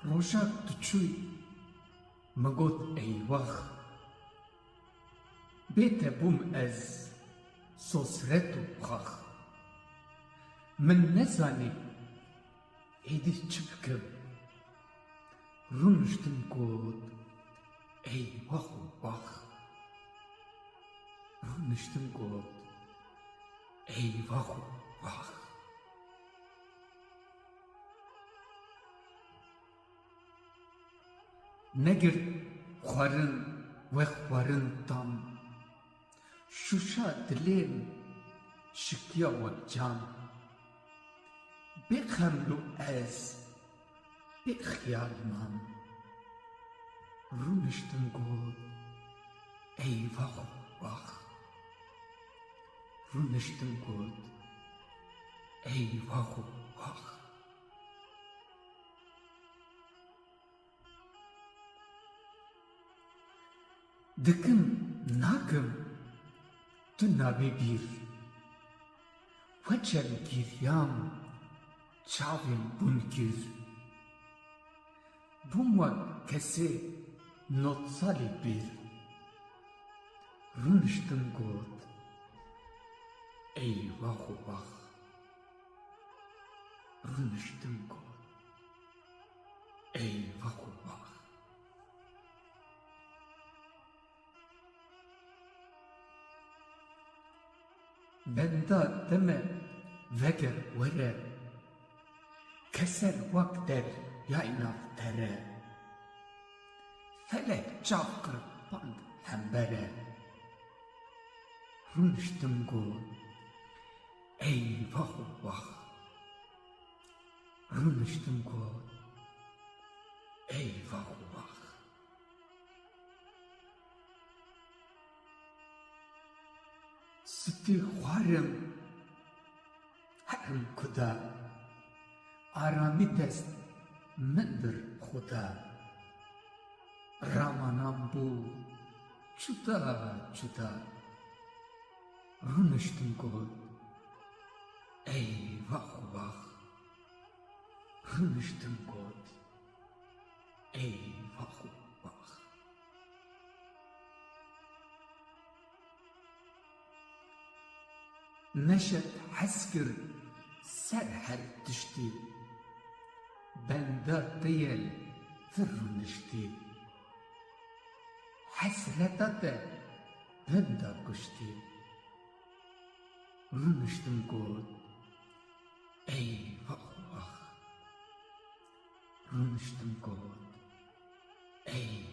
ڕۆژان دوچووی مەگۆت ئەیوەخ بێتە بووم ئەز سۆسرەت و خەخ من نەزانێ ئیدی چ بکەم ڕۆنیشتم گوت ئەی وەخ و وەخ ڕۆنیشتم گوت ئەی وەخ و وەخ نەگرت خواردن وەک خواردنتان شوشا dilên şikiya wek can bê xeml û ez bê xiyal mam rûniştim got ey vax û vax rûniştim got ey vax û vax dikim nakim tu nabê bîr weçel gîryan çavên bûn kir bûm wek kesê not salê pîr rûniştim got ey vax û vax rûniştim got ey vax û vax benda deme veger were keser wek der yaynav tere felek çav kir band hembere rûniştim got ey vax û vax rûniştim got ey vax û vax Stê xwarim herim kuda aramî dest min bir xuda ramanan bû cuda cuda rûniştim got ey vax û vax rûniştim got ey vax û vax neşet hez kir ser her tiştî benda teyel vir rûniştî hesreta te benda kuştî rûniştim got ey vax û vax rûniştim got ey